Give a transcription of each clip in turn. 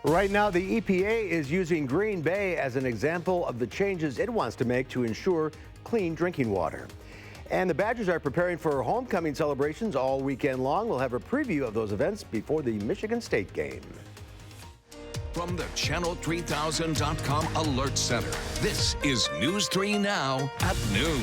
Right now, the EPA is using Green Bay as an example of the changes it wants to make to ensure clean drinking water. And the Badgers are preparing for homecoming celebrations all weekend long. We'll have a preview of those events before the Michigan State game. From the Channel3000.com Alert Center, this is News 3 Now at noon.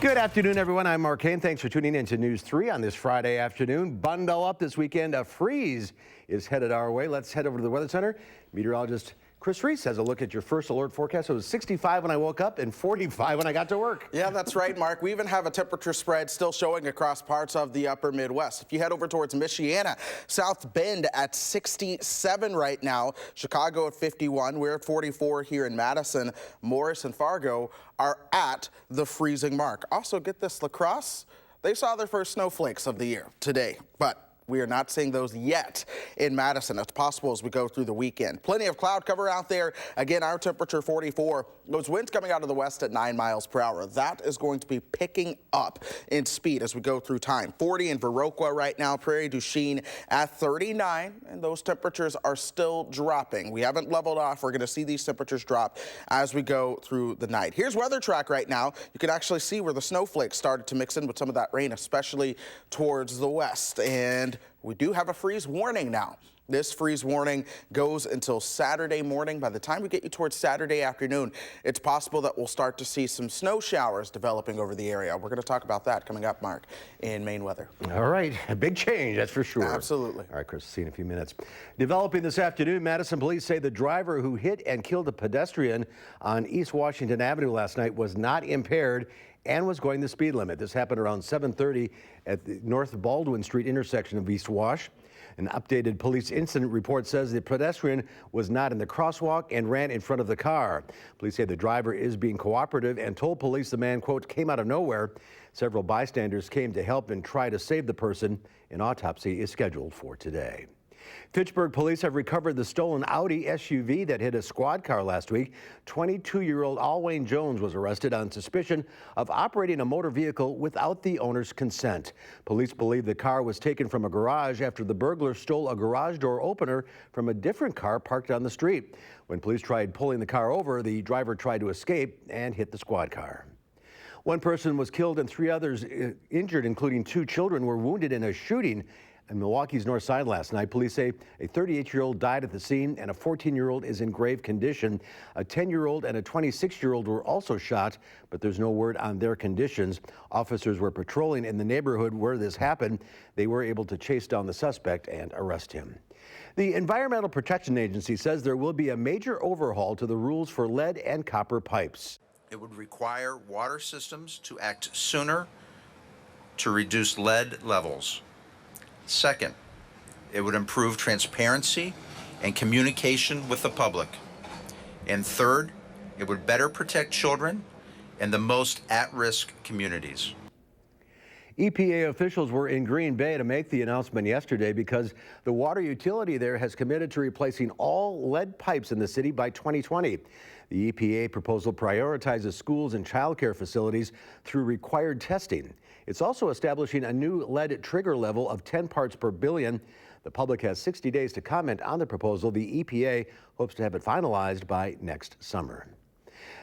Good afternoon, everyone. I'm Mark Kane. Thanks for tuning in to News 3 on this Friday afternoon. Bundle up this weekend. A freeze is headed our way. Let's head over to the Weather Center. Meteorologist Chris Reese has a look at your first alert forecast. It was 65 when I woke up and 45 when I got to work. Yeah, that's right, Mark. We even have a temperature spread still showing across parts of the upper Midwest. If you head over towards Michiana, South Bend at 67 right now, Chicago at 51. We're at 44 here in Madison. Morris and Fargo are at the freezing mark. Also, get this, La Crosse, they saw their first snowflakes of the year today, but we are not seeing those yet in Madison. It's possible as we go through the weekend. Plenty of cloud cover out there. Again, our temperature 44. Those winds coming out of the west at 9 miles per hour. That is going to be picking up in speed as we go through time. 40 in Viroqua right now. Prairie du Chien at 39. And those temperatures are still dropping. We haven't leveled off. We're going to see these temperatures drop as we go through the night. Here's Weather Track right now. You can actually see where the snowflakes started to mix in with some of that rain, especially towards the west. And we do have a freeze warning now. This freeze warning goes until Saturday morning. By the time we get you towards Saturday afternoon, it's possible that we'll start to see some snow showers developing over the area. We're going to talk about that coming up, Mark, in Maine weather. All right. A big change, that's for sure. Absolutely. All right, Chris, see you in a few minutes. Developing this afternoon, Madison police say the driver who hit and killed a pedestrian on East Washington Avenue last night was not impaired and was going the speed limit. This happened around 7:30 at the North Baldwin Street intersection of East Wash. An updated police incident report says the pedestrian was not in the crosswalk and ran in front of the car. Police say the driver is being cooperative and told police the man, quote, came out of nowhere. Several bystanders came to help and try to save the person. An autopsy is scheduled for today. Fitchburg police have recovered the stolen Audi SUV that hit a squad car last week. 22-year-old Alwayne Jones was arrested on suspicion of operating a motor vehicle without the owner's consent. Police believe the car was taken from a garage after the burglar stole a garage door opener from a different car parked on the street. When police tried pulling the car over, the driver tried to escape and hit the squad car. One person was killed and 3 others injured, including 2 children, were wounded in a shooting in Milwaukee's north side last night. Police say a 38-year-old died at the scene and a 14-year-old is in grave condition. A 10-year-old and a 26-year-old were also shot, but there's no word on their conditions. Officers were patrolling in the neighborhood where this happened. They were able to chase down the suspect and arrest him. The Environmental Protection Agency says there will be a major overhaul to the rules for lead and copper pipes. It would require water systems to act sooner to reduce lead levels. Second, it would improve transparency and communication with the public. And third, it would better protect children and the most at-risk communities. EPA officials were in Green Bay to make the announcement yesterday because the water utility there has committed to replacing all lead pipes in the city by 2020. The EPA proposal prioritizes schools and child care facilities through required testing. It's also establishing a new lead trigger level of 10 parts per billion. The public has 60 days to comment on the proposal. The EPA hopes to have it finalized by next summer.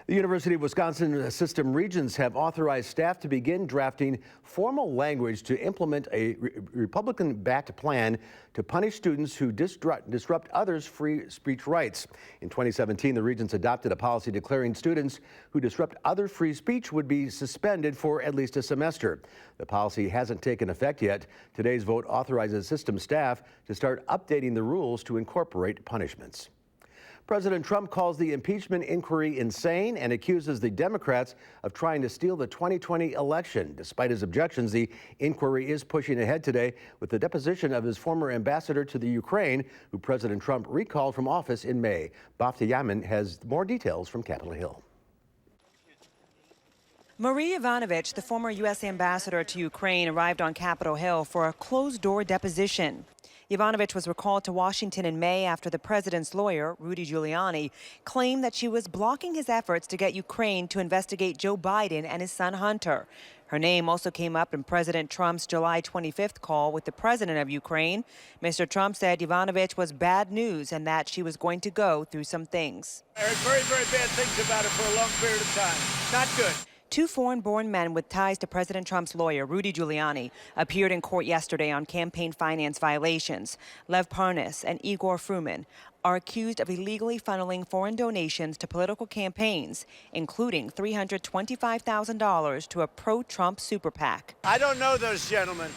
The University of Wisconsin System Regents have authorized staff to begin drafting formal language to implement a Republican-backed plan to punish students who disrupt others' free speech rights. In 2017, the Regents adopted a policy declaring students who disrupt other free speech would be suspended for at least a semester. The policy hasn't taken effect yet. Today's vote authorizes system staff to start updating the rules to incorporate punishments. President Trump calls the impeachment inquiry insane and accuses the Democrats of trying to steal the 2020 election. Despite his objections, the inquiry is pushing ahead today with the deposition of his former ambassador to the Ukraine, who President Trump recalled from office in May. Bafta Yaman has more details from Capitol Hill. Marie Ivanovich, the former U.S. ambassador to Ukraine, arrived on Capitol Hill for a closed-door deposition. Yovanovitch was recalled to Washington in May after the president's lawyer, Rudy Giuliani, claimed that she was blocking his efforts to get Ukraine to investigate Joe Biden and his son Hunter. Her name also came up in President Trump's July 25th call with the president of Ukraine. Mr. Trump said Yovanovitch was bad news and that she was going to go through some things. I heard very, very bad things about her for a long period of time. Not good. Two foreign-born men with ties to President Trump's lawyer, Rudy Giuliani, appeared in court yesterday on campaign finance violations. Lev Parnas and Igor Fruman are accused of illegally funneling foreign donations to political campaigns, including $325,000 to a pro-Trump super PAC. I don't know those gentlemen.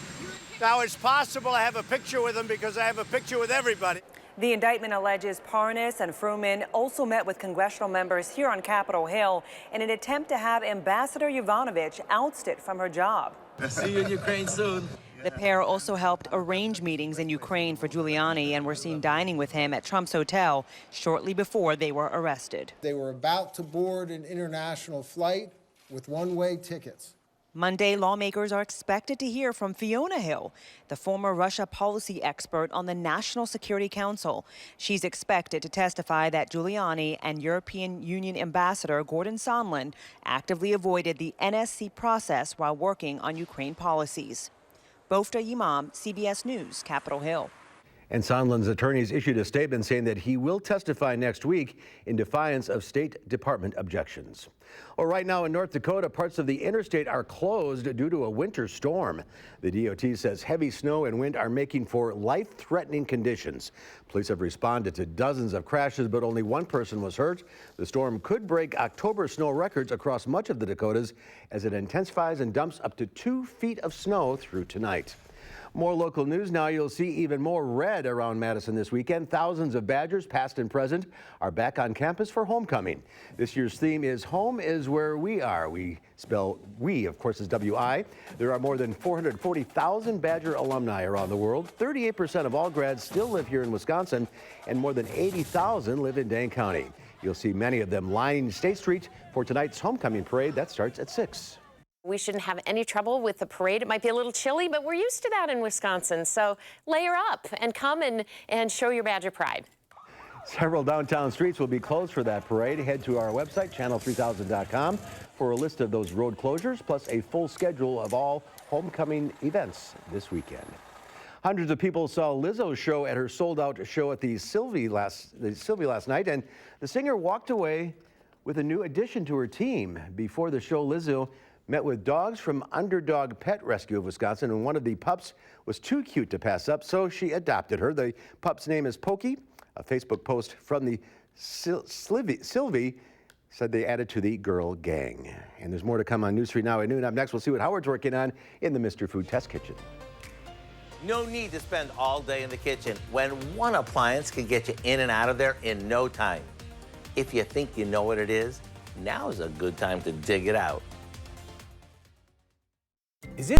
Now, it's possible I have a picture with them because I have a picture with everybody. The indictment alleges Parnas and Fruman also met with congressional members here on Capitol Hill in an attempt to have Ambassador Yovanovitch ousted from her job. See you in Ukraine soon. The pair also helped arrange meetings in Ukraine for Giuliani and were seen dining with him at Trump's hotel shortly before they were arrested. They were about to board an international flight with one-way tickets. Monday, lawmakers are expected to hear from Fiona Hill, the former Russia policy expert on the National Security Council. She's expected to testify that Giuliani and European Union Ambassador Gordon Sondland actively avoided the NSC process while working on Ukraine policies. Bofta Imam, CBS News, Capitol Hill. And Sondland's attorneys issued a statement saying that he will testify next week in defiance of State Department objections. Well, right now in North Dakota, parts of the interstate are closed due to a winter storm. The DOT says heavy snow and wind are making for life-threatening conditions. Police have responded to dozens of crashes, but only one person was hurt. The storm could break October snow records across much of the Dakotas as it intensifies and dumps up to 2 feet of snow through tonight. More local news now. You'll see even more red around Madison this weekend. Thousands of Badgers, past and present, are back on campus for homecoming. This year's theme is Home is Where We Are. We spell we, of course, is W-I. There are more than 440,000 Badger alumni around the world. 38% of all grads still live here in Wisconsin, and more than 80,000 live in Dane County. You'll see many of them lining State Street for tonight's homecoming parade. That starts at 6. We shouldn't have any trouble with the parade. It might be a little chilly, but we're used to that in Wisconsin. So layer up and come and show your Badger pride. Several downtown streets will be closed for that parade. Head to our website, channel3000.com, for a list of those road closures, plus a full schedule of all homecoming events this weekend. Hundreds of people saw Lizzo's show at her sold-out show at the Sylvie last night, and the singer walked away with a new addition to her team. Before the show, Lizzo met with dogs from Underdog Pet Rescue of Wisconsin, and one of the pups was too cute to pass up, so she adopted her. The pup's name is Pokey. A Facebook post from the Sylvie said they added to the girl gang. And there's more to come on News 3 Now at noon. Up next, we'll see what Howard's working on in the Mr. Food Test Kitchen. No need to spend all day in the kitchen when one appliance can get you in and out of there in no time. If you think you know what it is, now's a good time to dig it out. Is it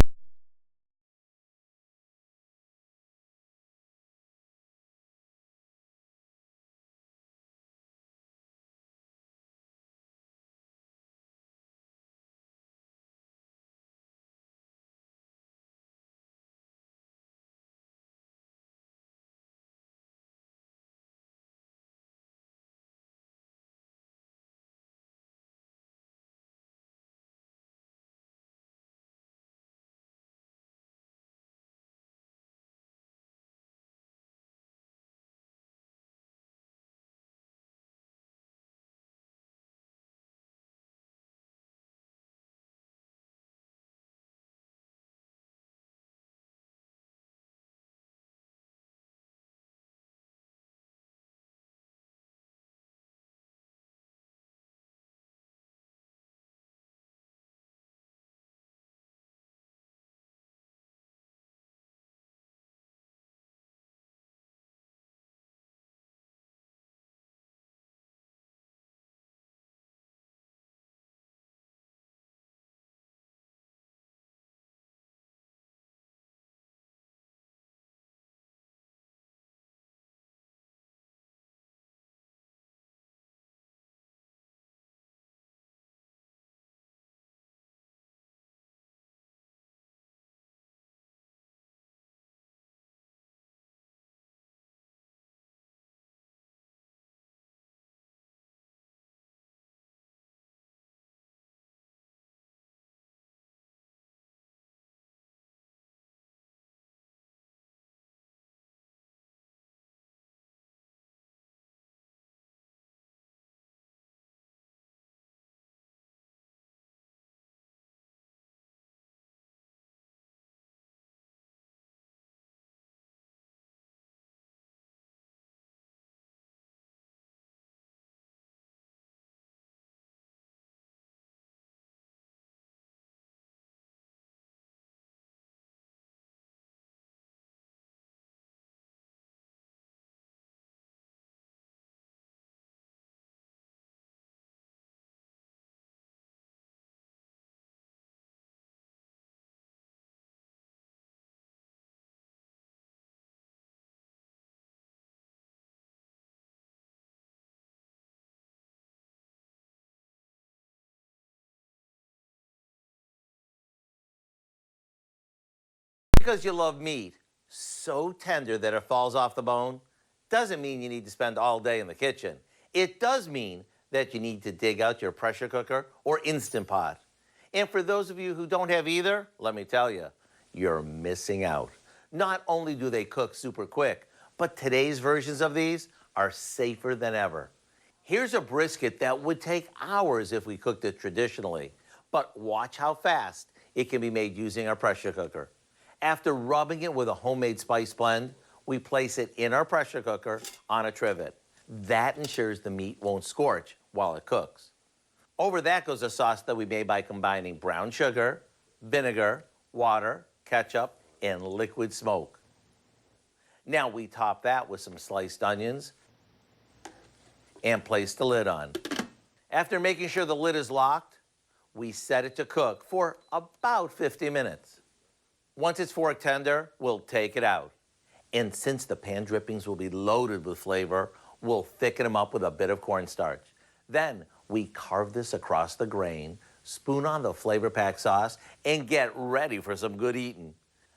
because you love meat so tender that it falls off the bone doesn't mean you need to spend all day in the kitchen. It does mean that you need to dig out your pressure cooker or Instant Pot. And for those of you who don't have either, let me tell you, you're missing out. Not only do they cook super quick, but today's versions of these are safer than ever. Here's a brisket that would take hours if we cooked it traditionally, but watch how fast it can be made using our pressure cooker. After rubbing it with a homemade spice blend, we place it in our pressure cooker on a trivet. That ensures the meat won't scorch while it cooks. Over that goes a sauce that we made by combining brown sugar, vinegar, water, ketchup, and liquid smoke. Now we top that with some sliced onions and place the lid on. After making sure the lid is locked, we set it to cook for about 50 minutes. Once it's fork tender, we'll take it out. And since the pan drippings will be loaded with flavor, we'll thicken them up with a bit of cornstarch. Then we carve this across the grain, spoon on the flavor pack sauce, and get ready for some good eating.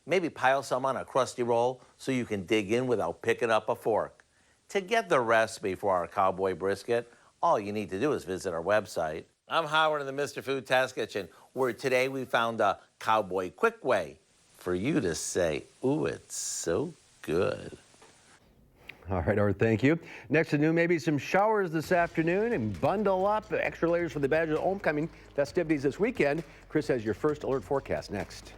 Maybe pile some on a crusty roll so you can dig in without picking up a fork. To get the recipe for our cowboy brisket, all you need to do is visit our website. I'm Howard in the Mr. Food Test Kitchen, where today we found a cowboy quick way for you to say, ooh, it's so good. All right, Art, thank you. Next to new, maybe some showers this afternoon, and bundle up. Extra layers for the Badger homecoming festivities this weekend. Chris has your first alert forecast next.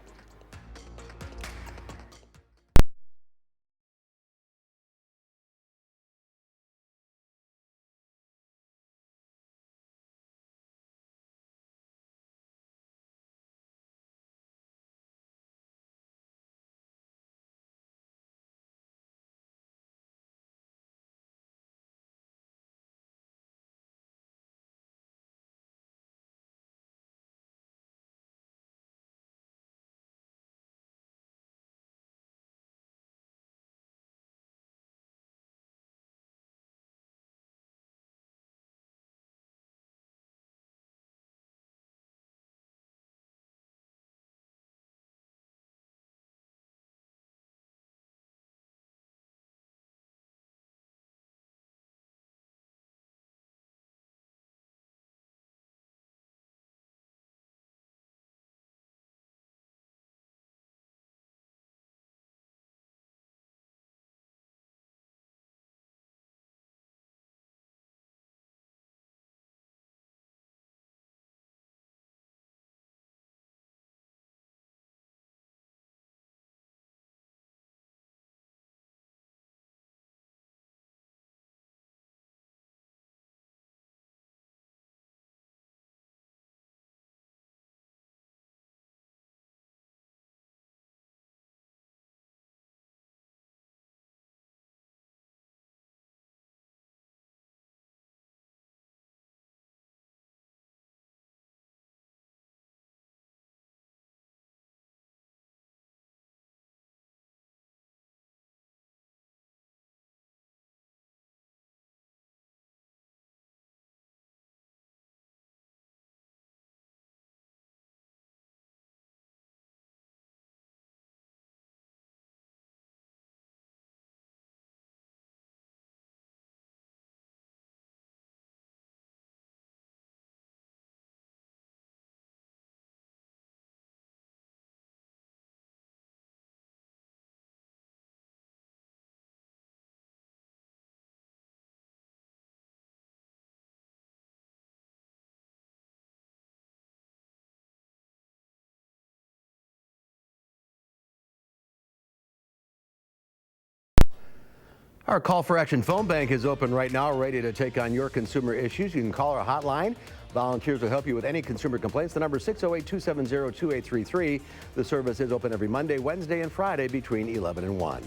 Our Call for Action phone bank is open right now, ready to take on your consumer issues. You can call our hotline. Volunteers will help you with any consumer complaints. The number is 608-270-2833. The service is open every Monday, Wednesday, and Friday between 11 and 1.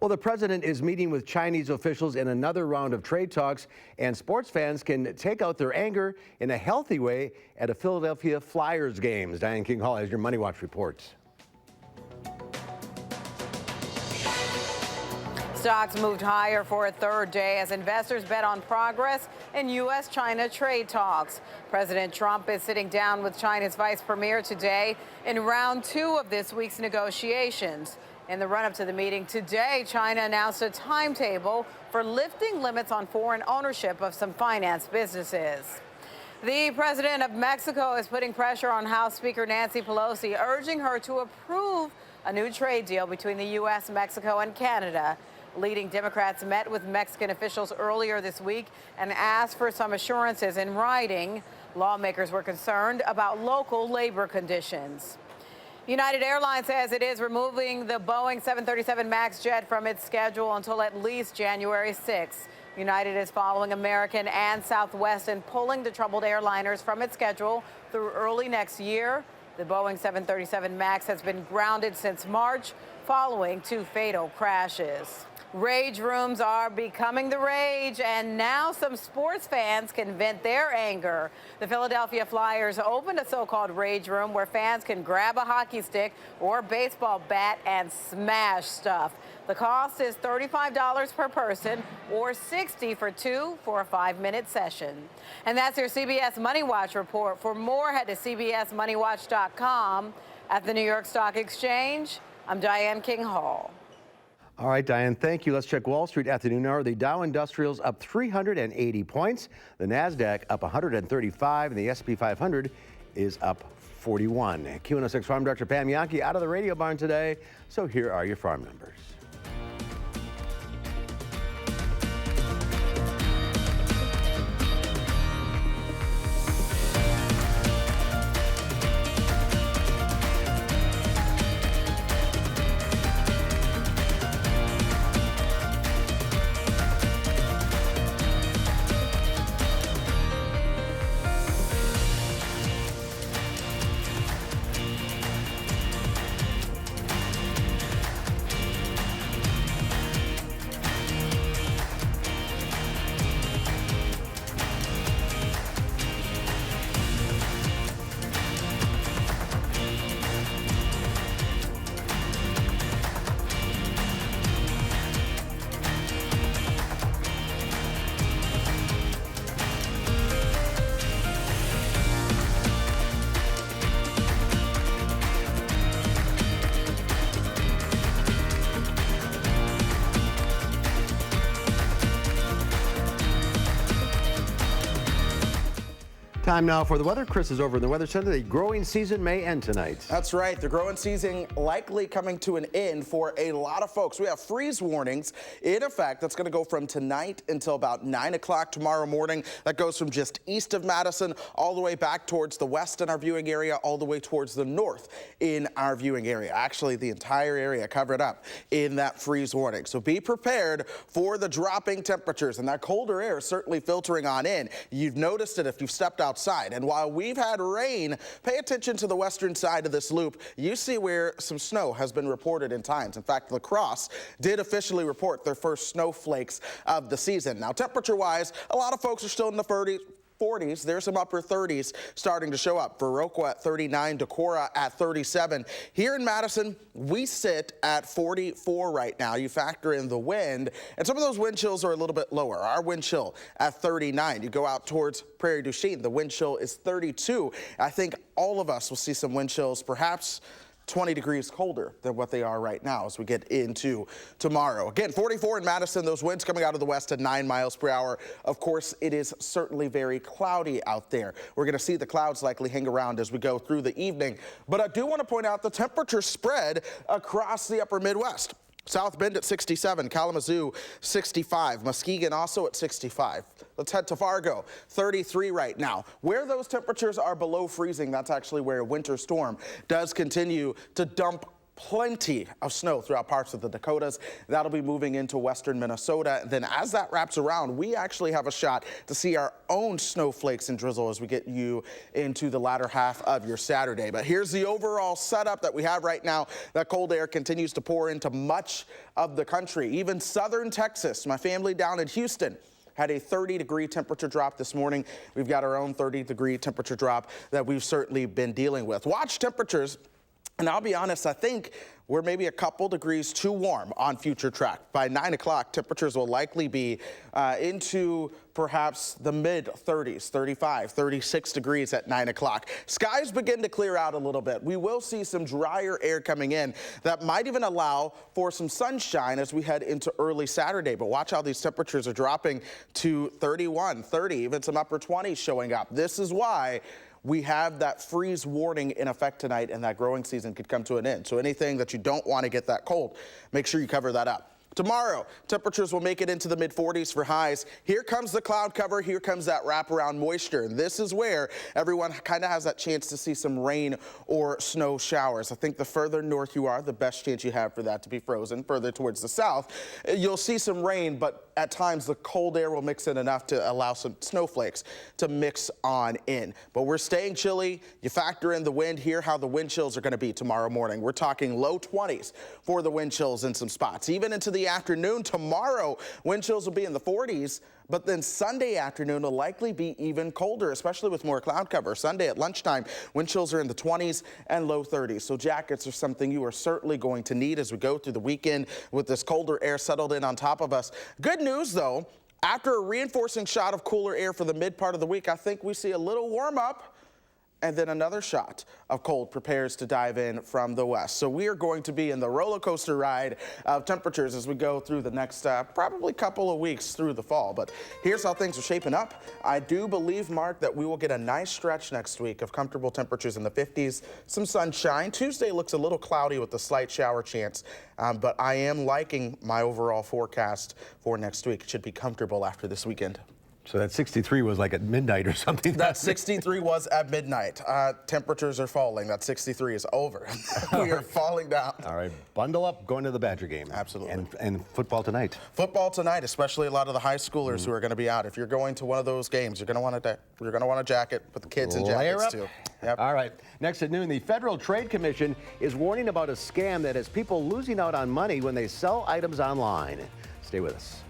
Well, the president is meeting with Chinese officials in another round of trade talks, and sports fans can take out their anger in a healthy way at a Philadelphia Flyers games. Diane King Hall has your Money Watch reports. Stocks moved higher for a third day as investors bet on progress in U.S.-China trade talks. President Trump is sitting down with China's vice premier today in round 2 of this week's negotiations. In the run-up to the meeting today, China announced a timetable for lifting limits on foreign ownership of some finance businesses. The president of Mexico is putting pressure on House Speaker Nancy Pelosi, urging her to approve a new trade deal between the U.S., Mexico, and Canada. Leading Democrats met with Mexican officials earlier this week and asked for some assurances in writing. Lawmakers were concerned about local labor conditions. United Airlines says it is removing the Boeing 737 MAX jet from its schedule until at least January 6th. United is following American and Southwest in pulling the troubled airliners from its schedule through early next year. The Boeing 737 MAX has been grounded since March following 2 fatal crashes. Rage rooms are becoming the rage, and now some sports fans can vent their anger. The Philadelphia Flyers opened a so-called rage room where fans can grab a hockey stick or baseball bat and smash stuff. The cost is $35 per person or $60 for 2 for a 5-minute session. And that's your CBS Money Watch report. For more, head to cbsmoneywatch.com. At the New York Stock Exchange, I'm Diane King Hall. All right, Diane, thank you. Let's check Wall Street afternoon hour. The Dow Industrials up 380 points. The NASDAQ up 135, and the S&P 500 is up 41. Q106 Farm Director Pam Yankee out of the radio barn today. So here are your farm numbers. Time now for the weather. Chris is over in the Weather Center. The growing season may end tonight. That's right. The growing season likely coming to an end for a lot of folks. We have freeze warnings in effect. That's going to go from tonight until about 9 o'clock tomorrow morning. That goes from just east of Madison all the way back towards the west in our viewing area, all the way towards the north in our viewing area. Actually, the entire area covered up in that freeze warning. So be prepared for the dropping temperatures, and that colder air is certainly filtering on in. You've noticed it if you've stepped outside. And while we've had rain, pay attention to the western side of this loop. You see where some snow has been reported in times. In fact, La Crosse did officially report their first snowflakes of the season. Now, temperature-wise, a lot of folks are still in the 40s. There's some upper 30s starting to show up. Viroqua at 39, Decorah at 37. Here in Madison, we sit at 44 right now. You factor in the wind, and some of those wind chills are a little bit lower. Our wind chill at 39. You go out towards Prairie du Chien, the wind chill is 32. I think all of us will see some wind chills, perhaps 20 degrees colder than what they are right now as we get into tomorrow. Again, 44 in Madison, those winds coming out of the west at 9 miles per hour. Of course, it is certainly very cloudy out there. We're going to see the clouds likely hang around as we go through the evening. But I do want to point out the temperature spread across the upper Midwest. South Bend at 67, Kalamazoo 65, Muskegon also at 65. Let's head to Fargo, 33 right now. Where those temperatures are below freezing, that's actually where a winter storm does continue to dump plenty of snow throughout parts of the Dakotas. That'll be moving into western Minnesota. Then as that wraps around, we actually have a shot to see our own snowflakes and drizzle as we get you into the latter half of your Saturday. But here's the overall setup that we have right now. That cold air continues to pour into much of the country, even southern Texas. My family down in Houston had a 30-degree temperature drop this morning. We've got our own 30-degree temperature drop that we've certainly been dealing with. Watch temperatures And I'll be honest, I think we're maybe a couple degrees too warm on future track. By 9 o'clock, temperatures will likely be into perhaps the mid-30s, 35, 36 degrees at 9 o'clock. Skies begin to clear out a little bit. We will see some drier air coming in that might even allow for some sunshine as we head into early Saturday. But watch how these temperatures are dropping to 31, 30, even some upper 20s showing up. This is why we have that freeze warning in effect tonight, and that growing season could come to an end. So anything that you don't want to get that cold, make sure you cover that up. Tomorrow, temperatures will make it into the mid-40s for highs. Here comes the cloud cover. Here comes that wraparound moisture. And this is where everyone kind of has that chance to see some rain or snow showers. I think the further north you are, the best chance you have for that to be frozen. Further towards the south, you'll see some rain, but at times the cold air will mix in enough to allow some snowflakes to mix on in. But we're staying chilly. You factor in the wind here, how the wind chills are going to be tomorrow morning. We're talking low 20s for the wind chills in some spots. Even into the afternoon tomorrow, wind chills will be in the 40s, but then Sunday afternoon will likely be even colder, especially with more cloud cover. Sunday at lunchtime, wind chills are in the 20s and low 30s. So jackets are something you are certainly going to need as we go through the weekend with this colder air settled in on top of us. Good news, though, after a reinforcing shot of cooler air for the mid part of the week, I think we see a little warm up, and then another shot of cold prepares to dive in from the west. So we are going to be in the roller coaster ride of temperatures as we go through the next probably couple of weeks through the fall. But here's how things are shaping up. I do believe, Mark, that we will get a nice stretch next week of comfortable temperatures in the 50s, some sunshine. Tuesday looks a little cloudy with a slight shower chance, but I am liking my overall forecast for next week. It should be comfortable after this weekend. So that 63 was like at midnight or something? That 63 was at midnight. Temperatures are falling. That 63 is over. We are falling down. All right, bundle up, going to the Badger game. Absolutely. And football tonight. Football tonight, especially a lot of the high schoolers who are going to be out. If you're going to one of those games, you're going to want a jacket. Put the kids in jackets too. Yep. All right. Next at noon, the Federal Trade Commission is warning about a scam that has people losing out on money when they sell items online. Stay with us.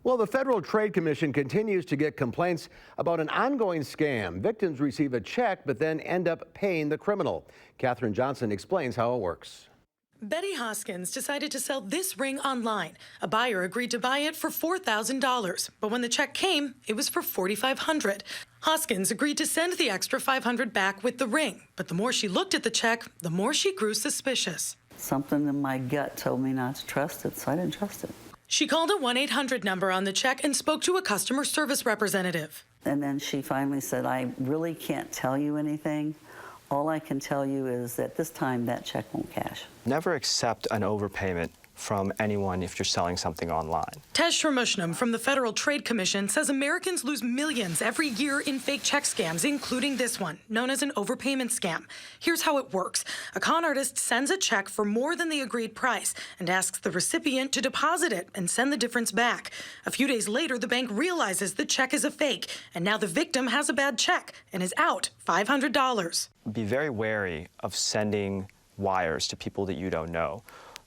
Well, the Federal Trade Commission continues to get complaints about an ongoing scam. Victims receive a check but then end up paying the criminal. Katherine Johnson explains how it works. Betty Hoskins decided to sell this ring online. A buyer agreed to buy it for $4,000, but when the check came, it was for $4,500. Hoskins agreed to send the extra $500 back with the ring, but the more she looked at the check, the more she grew suspicious. Something in my gut told me not to trust it, so I didn't trust it. She called a 1-800 number on the check and spoke to a customer service representative. And then she finally said, I really can't tell you anything. All I can tell you is that this time that check won't cash. Never accept an overpayment from anyone if you're selling something online. Tej Shrmushnam from the Federal Trade Commission says Americans lose millions every year in fake check scams, including this one, known as an overpayment scam. Here's how it works. A con artist sends a check for more than the agreed price and asks the recipient to deposit it and send the difference back. A few days later, the bank realizes the check is a fake, and now the victim has a bad check and is out $500. Be very wary of sending wires to people that you don't know.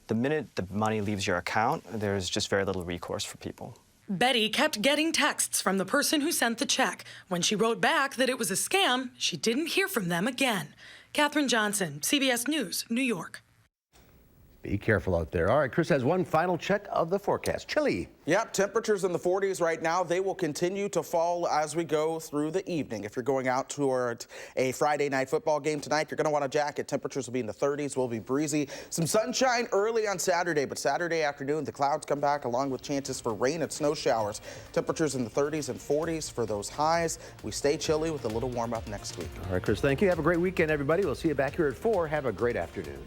The minute the money leaves your account, there's just very little recourse for people. Betty kept getting texts from the person who sent the check. When she wrote back that it was a scam, she didn't hear from them again. Katherine Johnson, CBS News, New York. Be careful out there. All right, Chris has one final check of the forecast. Chilly. Yep, temperatures in the 40s right now. They will continue to fall as we go through the evening. If you're going out toward a Friday night football game tonight, you're going to want a jacket. Temperatures will be in the 30s, will be breezy. Some sunshine early on Saturday, but Saturday afternoon, the clouds come back along with chances for rain and snow showers. Temperatures in the 30s and 40s for those highs. We stay chilly with a little warm up next week. All right, Chris, thank you. Have a great weekend, everybody. We'll see you back here at 4. Have a great afternoon.